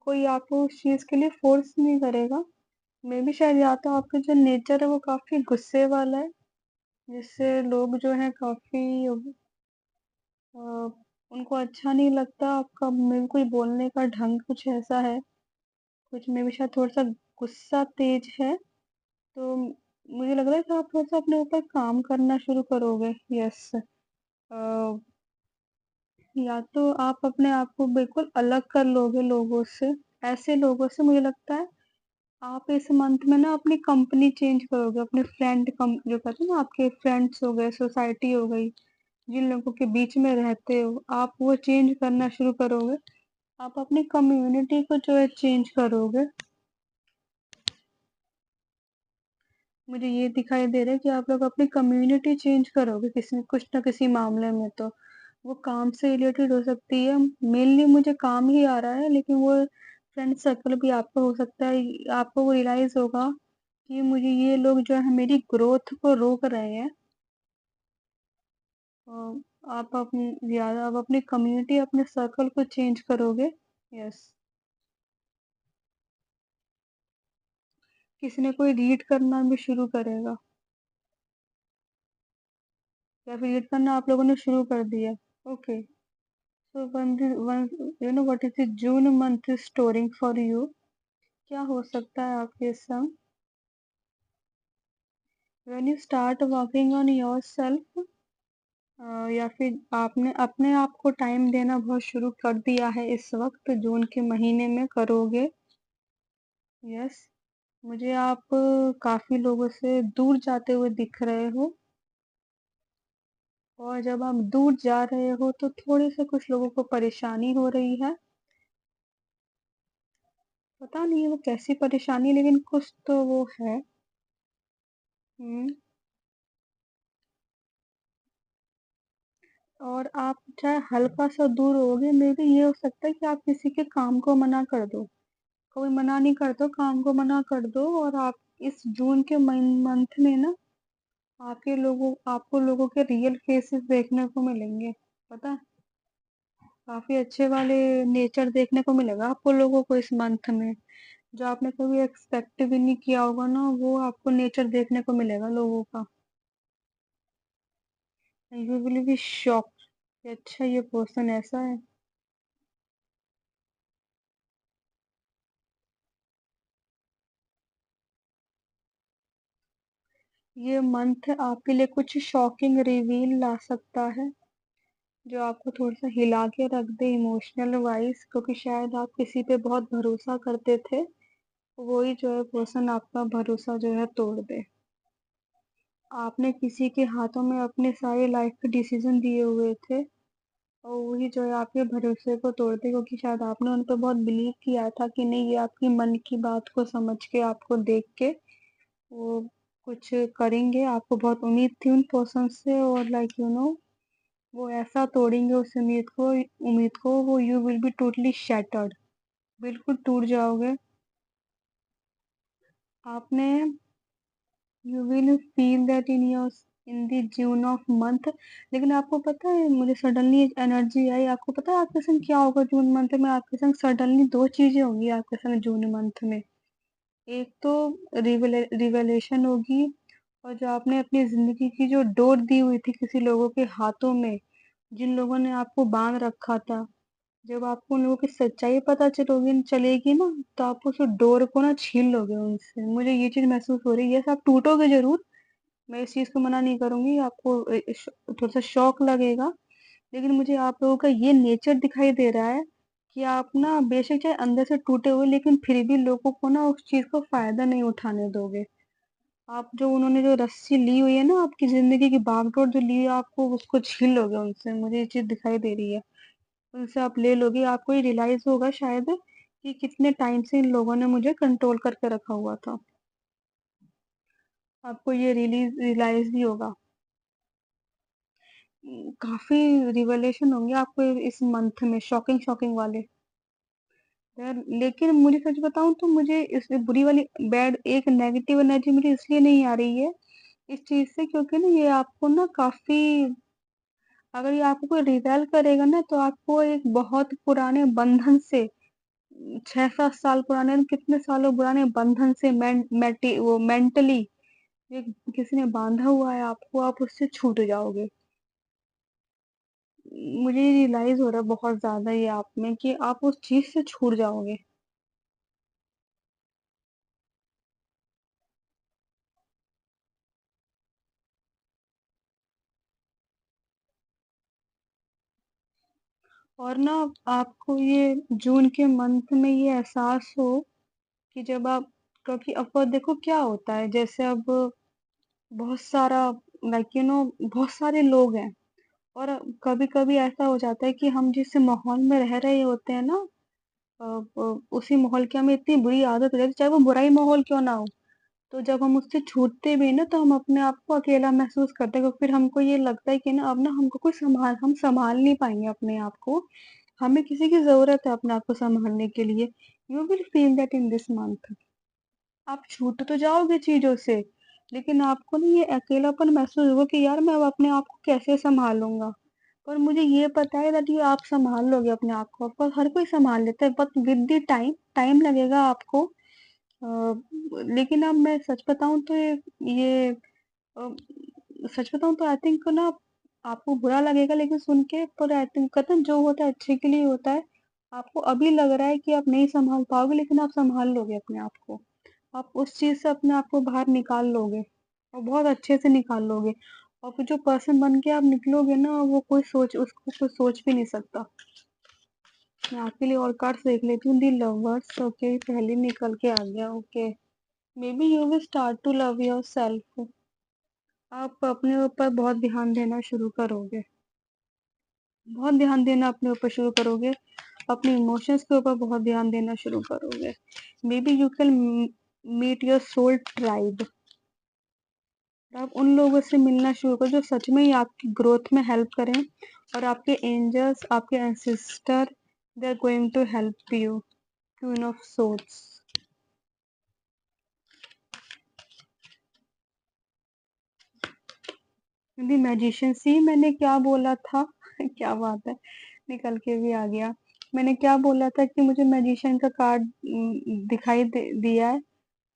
कोई आपको उस चीज के लिए फोर्स नहीं करेगा। मे भी शायद, या तो आपका जो नेचर है वो काफी गुस्से वाला है, जिससे लोग जो है काफी अ, उनको अच्छा नहीं लगता आपका। मे भी कोई बोलने का ढंग कुछ ऐसा है, कुछ में भी शायद थोड़ा सा गुस्सा तेज है। तो मुझे लग रहा है कि आप थोड़ा सा अपने ऊपर काम करना शुरू करोगे। यस, या तो आप अपने आप को बिल्कुल अलग कर लोगे लोगों से। ऐसे लोगों से मुझे लगता है आप इस मंथ में ना अपनी कंपनी चेंज करोगे, अपने फ्रेंड कम जो कहते हैं ना, आपके फ्रेंड्स हो गए, सोसाइटी हो गई, जिन लोगों के बीच में रहते हो आप, वो चेंज करना शुरू करोगे। आप अपनी कम्युनिटी को जो है चेंज करोगे। मुझे ये दिखाई दे रहा है कि आप लोग अपनी कम्युनिटी चेंज करोगे किसी कुछ ना किसी मामले में। तो वो काम से रिलेटेड हो सकती है, मेनली मुझे काम ही आ रहा है, लेकिन वो फ्रेंड सर्कल भी आपका हो सकता है। आपको वो रियलाइज़ होगा कि मुझे ये लोग जो है मेरी ग्रोथ को रोक रहे हैं। आप अपनी ज़्यादा आप अपनी कम्युनिटी, अपने सर्कल को चेंज करोगे। यस। किसी ने कोई रीड करना भी शुरू करेगा, या फिर रीड करना आप लोगों ने शुरू कर दिया। Okay. So one you know what is the June month storing for you? क्या हो सकता है आपके संग? When you start working on yourself, या फिर आपने अपने आप को टाइम देना बहुत शुरू कर दिया है इस वक़्त जून के महीने में करोगे। यस। मुझे आप काफ़ी लोगों से दूर जाते हुए दिख रहे हो, और जब आप दूर जा रहे हो तो थोड़े-से कुछ लोगों को परेशानी हो रही है। पता नहीं है वो कैसी परेशानी, लेकिन कुछ तो वो है। हुँ। और आप चाहे हल्का-सा दूर रहोगे, मेबी ये हो सकता है कि आप किसी के काम को मना कर दो। कोई मना नहीं करता, काम को मना कर दो, और आप इस जून के मंथ में ना आपको लोगों के रियल फेसेस देखने को मिलेंगे। पता है? काफ़ी अच्छे वाले नेचर देखने को मिलेगा आपको लोगों को इस मंथ में। जो आपने कभी एक्सपेक्ट भी नहीं किया होगा ना, वो आपको नेचर देखने को मिलेगा लोगों का। यू विल बी शॉक्ड कि अच्छा ये पर्सन ऐसा है। ये मंथ आपके लिए कुछ शॉकिंग रिवील ला सकता है, जो आपको थोड़ा-सा हिला के रख दे इमोशनल वाइज़, क्योंकि शायद आप किसी पे बहुत भरोसा करते थे, वही जो है पर्सन आपका भरोसा जो है तोड़ दे। आपने किसी के हाथों में अपने सारे लाइफ़ के डिसीज़न दिए हुए थे, और वही जो है आपके भरोसे को तोड़ दे, क्योंकि शायद आपने उन पे बहुत बिलीव किया था कि नहीं, ये आपकी मन की बात को समझ के, आपको देख के वो कुछ करेंगे। आपको बहुत उम्मीद थी उन पर्सन से, और लाइक यू नो वो ऐसा तोड़ेंगे उस उम्मीद को वो you will be totally shattered. बिल्कुल टूट जाओगे। आपने you will feel that in the June of month. लेकिन आपको पता है, मुझे सडनली एक एनर्जी आई। आपको पता है आपके संग क्या होगा जून मंथ में? आपके संग सडनली 2 चीज़ें होंगी आपके संग जून मंथ में। एक तो रिवलेशन होगी, और जो आपने अपनी ज़िंदगी की जो डोर दी हुई थी किसी लोगों के हाथों में, जिन लोगों ने आपको बाँध रखा था, जब आपको उन लोगों की सच्चाई पता चलेगी ना, तो आप उस डोर को ना छीन लोगे उनसे। मुझे ये चीज़ महसूस हो रही है। यस, आप टूटोगे ज़रूर, मैं इस चीज़ को मना नहीं करूँगी, आपको थोड़ा-सा शॉक लगेगा, लेकिन मुझे आप लोगों का ये नेचर दिखाई दे रहा है कि आप ना बेशक चाहे अंदर से टूटे हुए, लेकिन फिर भी लोगों को ना उस चीज़ को फ़ायदा नहीं उठाने दोगे। आप जो उन्होंने जो रस्सी ली हुई है ना, आपकी ज़िंदगी की बागडोर जो ली है, आपको उसको छीन लोगे उनसे, मुझे ये चीज़ दिखाई दे रही है। उनसे आप ले लोगे, आपको ये रियलाइज़ होगा शायद कि कितने टाइम से इन लोगों ने मुझे कंट्रोल करके रखा हुआ था। आपको ये रियलाइज़ भी होगा। काफ़ी रिवलेशन होंगे आपको इस मंथ में, शॉकिंग शॉकिंग वाले। यार, लेकिन मुझे सच बताऊँ तो मुझे इस बुरी वाली बैड एक नेगेटिव एनर्जी मुझे इसलिए नहीं आ रही है इस चीज़ से, क्योंकि ना ये आपको ना काफ़ी, अगर ये आपको कोई रिबेल करेगा ना, तो आपको एक बहुत पुराने बंधन से, 6-7 साल पुराने, कितने सालों पुराने बंधन से, मेंटली एक किसी ने बाँधा हुआ है आपको, आप उससे छूट जाओगे। मुझे रियलाइज़ हो रहा है बहुत ज़्यादा ये आप में कि आप उस चीज़ से छूट जाओगे। और ना आपको ये जून के मंथ में ये एहसास हो कि जब आप, क्योंकि अब देखो क्या होता है, जैसे अब बहुत सारा, लाइक यू नो बहुत सारे लोग हैं, और कभी-कभी ऐसा हो जाता है कि हम जिस माहौल में रह रहे होते हैं ना, उसी माहौल की हमें इतनी बुरी आदत हो जाती है, चाहे वो बुरा ही माहौल क्यों ना हो। तो जब हम उससे छूटते भी हैं ना, तो हम अपने आप को अकेला महसूस करते हैं, क्योंकि फिर हमको ये लगता है कि ना अब ना हमको कोई हम सँभाल नहीं पाएँगे अपने आप को। हमें किसी की ज़रूरत है अपने आप को सँभालने के लिए। You will feel that in this month. आप छूट तो जाओगे चीज़ों से, लेकिन आपको ना ये अकेलापन महसूस होगा कि यार मैं अब अपने आप को कैसे सँभालूँगा? पर मुझे ये पता है दैट ये आप सँभाल लोगे अपने आप को। ऑफ़ कोर्स हर कोई सँभाल लेता है, but with the time, time लगेगा आपको। लेकिन अब मैं सच बताऊँ तो ये अ, सच बताऊँ तो आई थिंक ना आपको बुरा लगेगा लेकिन सुन के, पर आई थिंक कहते हैं जो होता है अच्छे के लिए होता है। आपको अभी लग रहा है कि आप नहीं सँभाल पाओगे, लेकिन आप सँभाल लोगे अपने आप को। आप उस चीज़ से अपने आप को बाहर निकाल लोगे और बहुत अच्छे से निकाल लोगे। और फिर जो पर्सन बन के आप निकलोगे ना, वो कोई सोच उसको कोई सोच भी नहीं सकता। मैं आपके लिए और कार्ड्स देख लेती हूँ। दी लवर्स, ओके, पहले निकल के आ गया, okay. Maybe you will start to love yourself. आप अपने ऊपर बहुत ध्यान देना शुरू करोगे। बहुत ध्यान देना अपने ऊपर शुरू करोगे। अपने इमोशंस के ऊपर बहुत ध्यान देना शुरू करोगे। Maybe you can meet your soul tribe. आप उन लोगों से मिलना शुरू करो जो सच में ही आपकी ग्रोथ में हेल्प करें, और आपके एंजल्स, आपके ancestor, they are going to help you. Queen of swords. The magician, see मैंने क्या बोला था? क्या बात है, निकल के भी आ गया। मैंने क्या बोला था कि मुझे मैजिशियन का कार्ड दिया है,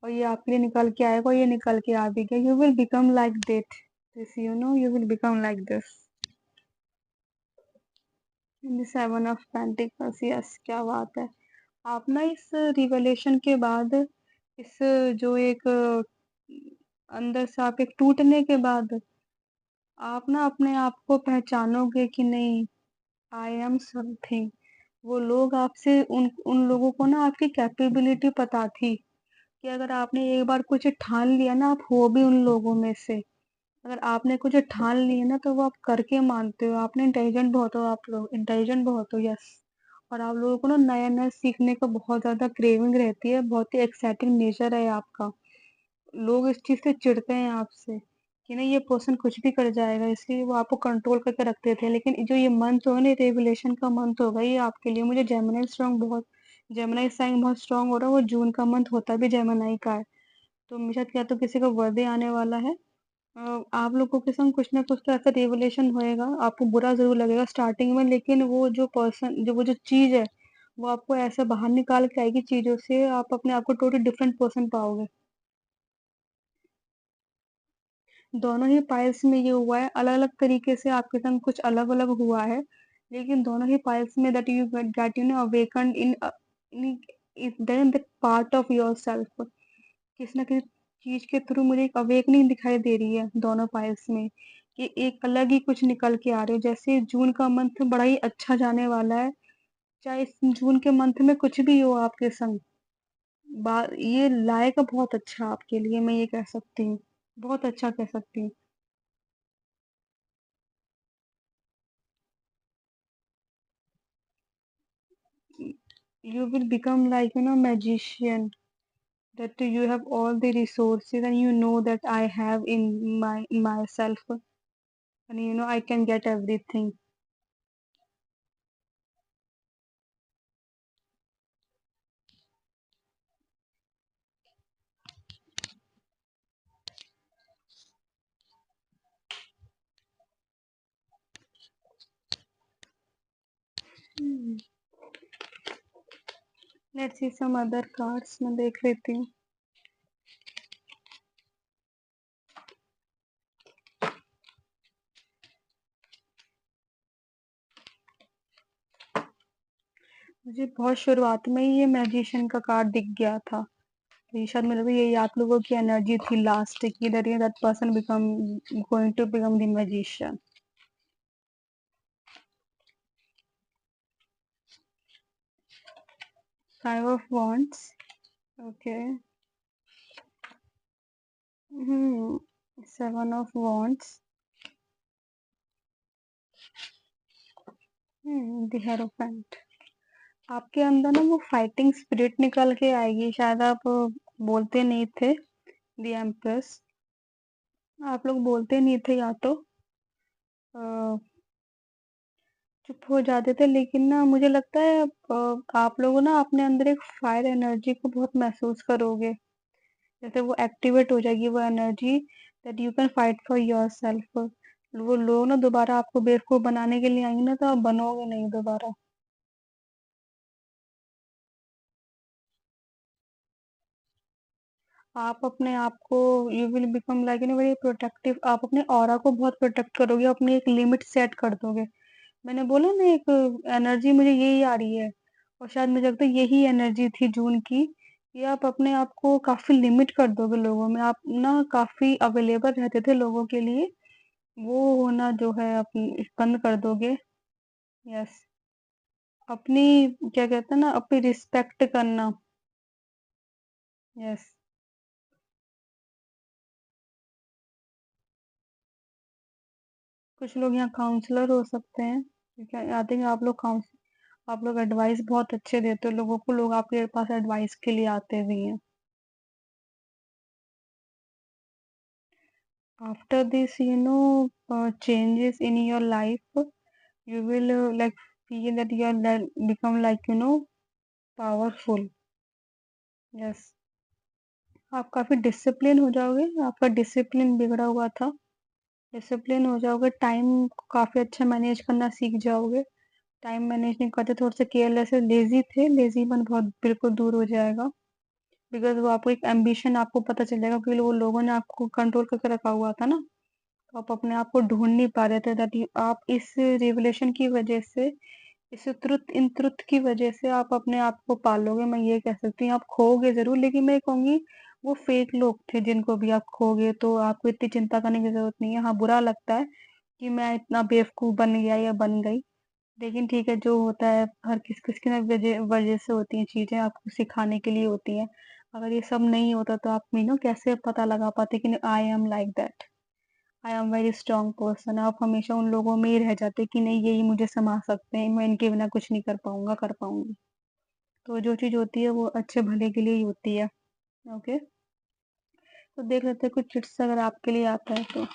और ये आपके लिए निकल के आएगा, और ये निकल के आ भी गया। You will become like this, you know, you will become like this. The seven of pentacles, yes, क्या बात है। आप ना इस रिवलेशन के बाद, इस जो एक अंदर से आप एक टूटने के बाद, आप ना अपने आप को पहचानोगे कि नहीं, आई एम समथिंग। वो लोग आपसे, उन लोगों को ना आपकी कैपेबिलिटी पता थी कि अगर आपने एक बार कुछ ठान लिया ना, आप हो भी उन लोगों में से। अगर आपने कुछ ठान लिया ना, तो वो आप करके मानते हो। आपने इंटेलिजेंट बहुत हो, आप लोग इंटेलिजेंट बहुत हो, यस। और आप लोगों को ना नया-नया सीखने का बहुत ज़्यादा क्रेविंग रहती है, बहुत ही एक्साइटिंग नेचर है आपका। लोग इस चीज़ से चिढ़ते हैं आपसे कि नहीं, ये पर्सन कुछ भी कर जाएगा, इसलिए वो आपको कंट्रोल करके रखते थे। लेकिन जो ये मंथ होगा ना, रेवलेशन का मंथ होगा ये आपके लिए। मुझे जेमिनी स्ट्रॉन्ग बहुत, जेमिनी साइन बहुत स्ट्रॉन्ग हो रहा है। वो जून का मंथ होता भी जेमिनी का है। तो मेरे साथ क्या तो किसी का बर्थडे आने वाला है। आप लोगों के संग कुछ ना कुछ तो ऐसा रेवलेशन होएगा, आपको बुरा ज़रूर लगेगा स्टार्टिंग में, लेकिन वो जो पर्सन, जो वो जो चीज़ है, वो आपको ऐसे बाहर निकाल के आएगी चीज़ों से, आप अपने आप को टोटली डिफरेंट पर्सन पाओगे। दोनों ही पाइल्स में ये हुआ है, अलग-अलग तरीके से आपके संग कुछ अलग-अलग हुआ है, लेकिन दोनों ही पाइल्स में that you get you know awakened in then that part of yourself. किसी न किसी चीज़ के थ्रू मुझे एक अवेकनिंग दिखाई दे रही है दोनों पाइल्स में, कि एक अलग ही कुछ निकल के आ रहे हो। जैसे जून का मंथ बड़ा ही अच्छा जाने वाला है, चाहे इस जून के मंथ में कुछ भी हो आपके संग, ये लाएगा बहुत अच्छा आपके लिए, मैं ये कह सकती हूँ। बहुत अच्छा कह सकती हूँ। You will become like, you know, magician, that you have all the resources and you know that I have in myself, and you know I can get everything. Hmm. Let's see some other cards, मैं देख लेती हूँ। मुझे बहुत शुरुआत में ही ये मैजिशियन का कार्ड दिख गया था। तो ये शायद मुझे लगा यही आप लोगों की एनर्जी थी लास्ट की, that person become going to become the magician. 5 of Wands, okay. 7 of Wands, the hierophant. आपके अंदर ना वो फाइटिंग स्पिरिट निकल के आएगी। शायद आप बोलते नहीं थे, द एम्प्रेस। आप लोग बोलते नहीं थे या तो अ, चुप हो जाते थे, लेकिन ना मुझे लगता है आप लोग ना अपने अंदर एक फायर एनर्जी को बहुत महसूस करोगे। जैसे वो एक्टिवेट हो जाएगी वो energy, that you can fight for yourself. वो लोग ना दोबारा आपको बेवकूफ बनाने के लिए आएंगे ना, तो आप बनोगे नहीं दोबारा। आप अपने आप को, you will become like in very protective. आप अपने ऑरा को बहुत प्रोटेक्ट करोगे, अपनी एक लिमिट सेट कर दोगे। मैंने बोला ना, एक एनर्जी मुझे यही आ रही है, और शायद मुझे लगता है यही एनर्जी थी जून की, कि आप अपने आप को काफी लिमिट कर दोगे लोगों में। आप ना काफी अवेलेबल रहते थे लोगों के लिए, वो होना जो है अपनी बंद कर दोगे। यस। अपनी, क्या कहते हैं ना, अपनी रिस्पेक्ट करना। यस। कुछ लोग यहाँ काउंसलर हो सकते हैं, ठीक है। आई थिंक आप लोग एडवाइस बहुत अच्छे देते हो लोगों को, लोग आपके पास एडवाइस के लिए आते भी हैं। After this, changes in your life, you will like feel that you are become like powerful. Yes। आप काफी डिसिप्लिन हो जाओगे, आपका डिसिप्लिन बिगड़ा हुआ था, डिसिप्लिन हो जाओगे। टाइम को काफी अच्छा मैनेज करना सीख जाओगे। टाइम मैनेज नहीं करते, थोड़े से केयरलेस, लेजी थे, लेजीपन बहुत बिल्कुल दूर हो जाएगा। बिकॉज वो आपको एक एम्बिशन आपको पता चलेगा, क्योंकि वो लोगों ने आपको कंट्रोल करके रखा हुआ था ना, तो आप अपने आप को ढूंढ नहीं पा रहे थे। दैट आप इस रिवलेशन की वजह से, इस ट्रुथ, इन ट्रुथ की वजह से आप अपने आप को पालोगे। मैं ये कह सकती हूँ, आप खोओगे जरूर, लेकिन मैं कहूंगी वो फेक लोग थे जिनको भी आप खोगे, तो आपको इतनी चिंता करने की जरूरत नहीं है। हाँ, बुरा लगता है कि मैं इतना बेवकूफ बन गया या बन गई, लेकिन ठीक है, जो होता है हर किसकी ना वजह वजह से होती हैं चीजें, आपको सिखाने के लिए होती हैं। अगर ये सब नहीं होता तो आप मीनो कैसे पता लगा पाते कि I am like that, I am very strong person. आप हमेशा उन लोगों में ही रह जाते कि नहीं, यही मुझे संभाल सकते हैं, मैं इनके बिना कुछ नहीं कर पाऊंगा, कर पाऊंगी। तो जो चीज होती है वो अच्छे भले के लिए ही होती है। ओके। तो देख लेते हैं कुछ चिट्स अगर आपके लिए आता है तो।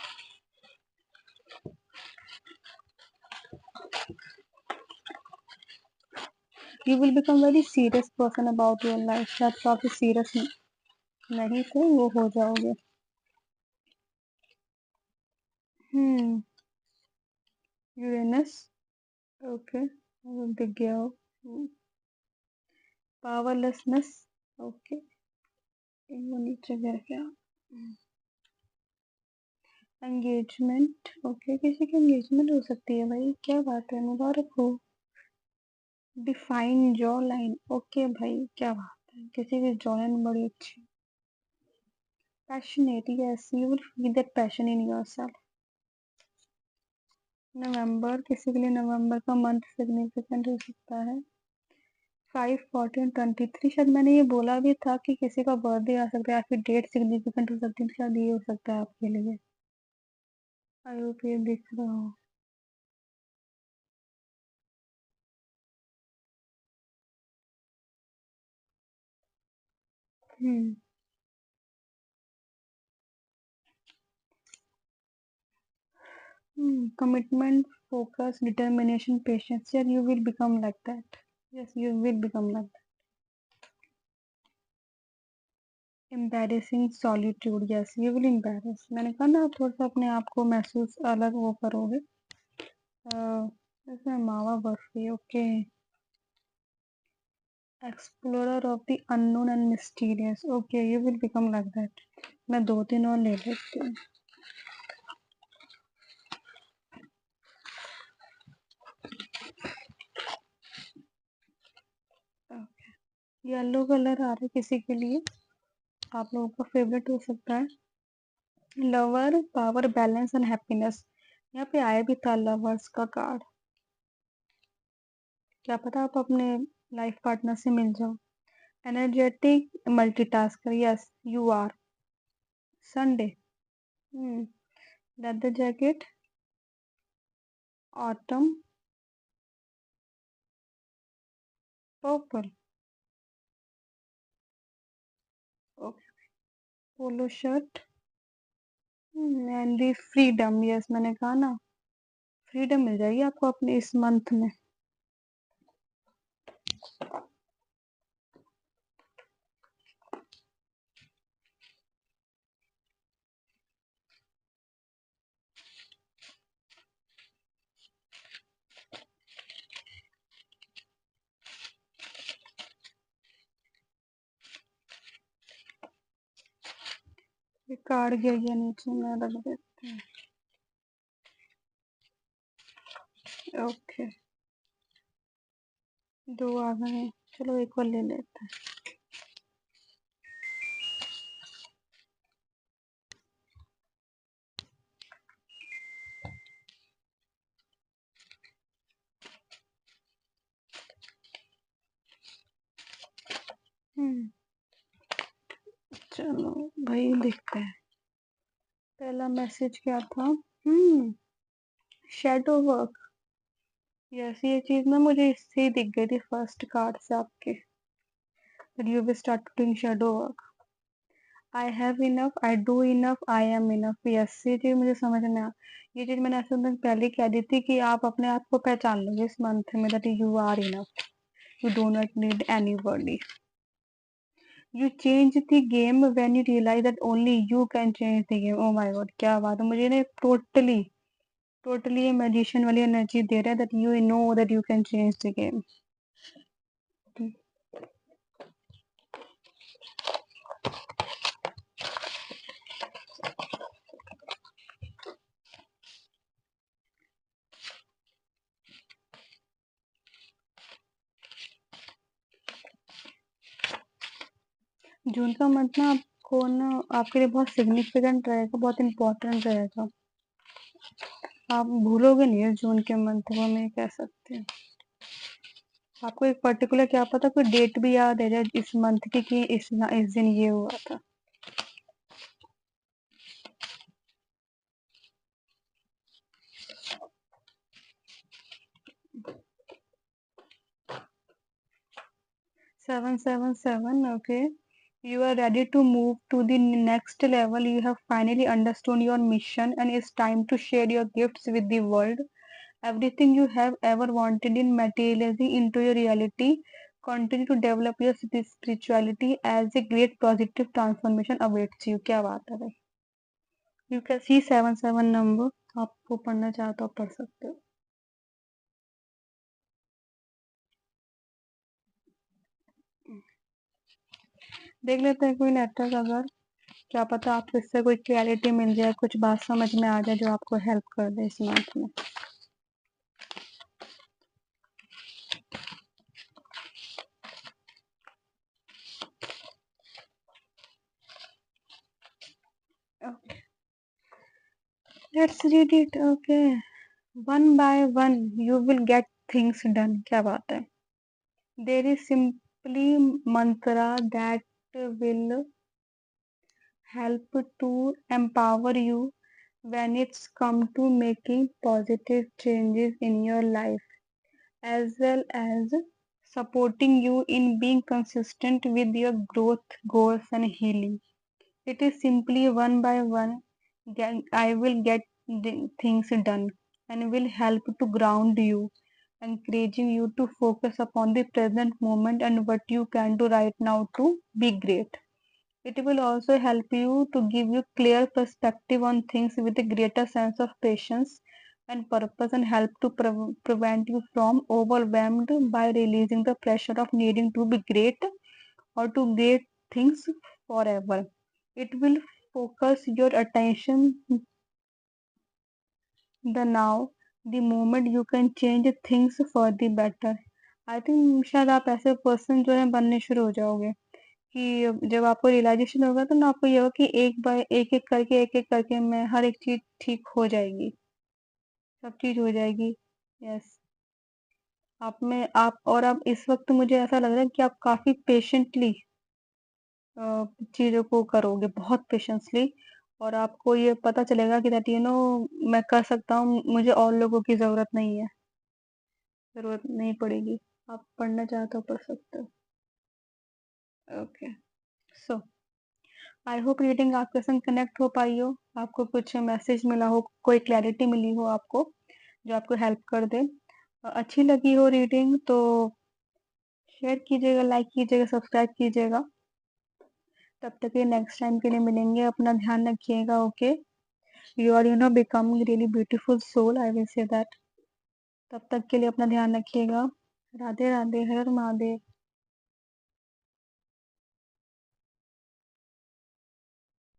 You will become very serious person about your life. शायद काफी सीरियस नहीं थे, वो हो जाओगे। हम्म। यूरेनस। ओके। दिख गया हो। पावरलेसनेस। ओके। वो नीचे गिर गया। एंगेजमेंट। ओके, किसी की एंगेजमेंट हो सकती है भाई, क्या बात है, मुबारक हो। Define jaw line. ओके भाई, क्या बात है, किसी की जॉ लाइन बड़ी अच्छी। Passionate. Yes, you will feel that passion in yourself. November, किसी के लिए नवंबर का मंथ सिग्निफिकेंट हो सकता है। 5, 14, 23, शायद मैंने ये बोला भी था कि किसी का बर्थडे आ सकता है या फिर डेट सिग्निफिकेंट हो सकती है, तो शायद ये हो सकता है आपके लिए। आई होप ये दिख रहा हो। हम्म। Commitment, focus, determination, patience. Yeah, you will become like that. Yes, you will become like that. Embarrassing solitude. Yes, you will embarrass. मैंने कहा ना, आप थोड़ा सा अपने आप को महसूस अलग वो करोगे। इसमें मावा barfi. Okay. Explorer of the unknown and mysterious. Okay, you will become like that. मैं दो तीन और ले लेती हूँ। येलो कलर आ रहा है किसी के लिए, आप लोगों का फेवरेट हो सकता है। Lover, power, balance and happiness. यहाँ पे आया भी था लवर्स का कार्ड। क्या पता आप अपने लाइफ पार्टनर से मिल जाओ। Energetic multitasker. Yes, you are. Sunday. Leather jacket. Autumn. Purple. Okay. Polo shirt and the freedom, yes मैंने कहा ना, फ्रीडम मिल जाएगी आपको अपने इस मंथ में। ये कार्ड गिर गया नीचे, मैं रख देती हूँ। ओके, 2 आ गए हैं, चलो एक और ले लेते हैं। चलो भाई देखते हैं, पहला मैसेज क्या था। शैडो वर्क, यस ये चीज ना मुझे इससे ही दिख गई थी फर्स्ट कार्ड से आपके, that you will start doing shadow work. I have enough, I do enough, I am enough. Yes, ये चीज मुझे समझ में आ, ये चीज मैंने ऐसे दिन पहले कह दी थी कि आप अपने आप को पहचान लोगे इस मंथ में, that you are enough, you do not need anybody. You change the game when you realize that only you can change the game. Oh my god, क्या बात है, मुझे ना टोटली टोटली ये मैजिशियन वाली एनर्जी दे रहा है, that you know that you can change the game. जून का मंथ ना आपको ना आपके लिए बहुत सिग्निफिकेंट रहेगा, बहुत इम्पोर्टेंट रहेगा, आप भूलोगे नहीं इस जून के मंथ को, मैं कह सकती हूँ। आपको एक पर्टिकुलर क्या पता कोई डेट भी याद है जाए इस मंथ की कि इस दिन ये हुआ था। Seven seven seven, okay, you are ready to move to the next level, you have finally understood your mission and it's time to share your gifts with the world. Everything you have ever wanted in materializing into your reality. Continue to develop your spirituality as a great positive transformation awaits you. क्या बात है भाई, यू कैन सी 77 नंबर, आपको पढ़ना चाहो तो आप पढ़ सकते हो। देख लेते हैं कोई नेटवर्क, अगर क्या पता आपको इससे कोई क्लैरिटी मिल जाए, कुछ बात समझ में आ जाए जो आपको हेल्प कर दे इस मंथ में। Let's read it, okay. One by one you will get things done, क्या बात है। There is simply Mantra that will help to empower you when it's come to making positive changes in your life, as well as supporting you in being consistent with your growth goals and healing. It is simply one by one, I will get things done and will help to ground you, encouraging you to focus upon the present moment and what you can do right now to be great. It will also help you to give you clear perspective on things with a greater sense of patience and purpose and help to prevent you from overwhelmed by releasing the pressure of needing to be great or to great things forever. It will focus your attention the now, the moment you can change things for the better. I think शायद आप ऐसे पर्सन जो है बनने शुरू हो जाओगे कि जब आपको रियलाइजेशन होगा तो ना आपको ये होगा कि एक एक करके मैं हर एक चीज ठीक हो जाएगी, सब चीज हो जाएगी। यस, आप में आप और अब इस वक्त मुझे ऐसा लग रहा है कि आप काफी पेशेंटली चीज़ों को करोगे, बहुत पेशेंसली, और आपको ये पता चलेगा कि दैट मैं कर सकता हूँ, मुझे और लोगों की ज़रूरत नहीं है, ज़रूरत नहीं पड़ेगी। आप पढ़ना चाहो तो पढ़ सकते हो। Okay, so I hope reading आपके संग कनेक्ट हो पाई हो, आपको कुछ मैसेज मिला हो, कोई क्लैरिटी मिली हो आपको, जो आपको हेल्प कर दे। अच्छी लगी हो रीडिंग तो शेयर कीजिएगा, लाइक कीजिएगा, सब्सक्राइब कीजिएगा। तब तक के नेक्स्ट टाइम के लिए मिलेंगे, अपना ध्यान रखिएगा, okay? You are becoming really beautiful soul, I will say that. तब तक के लिए अपना ध्यान रखिएगा। राधे राधे, हर हर महादेव।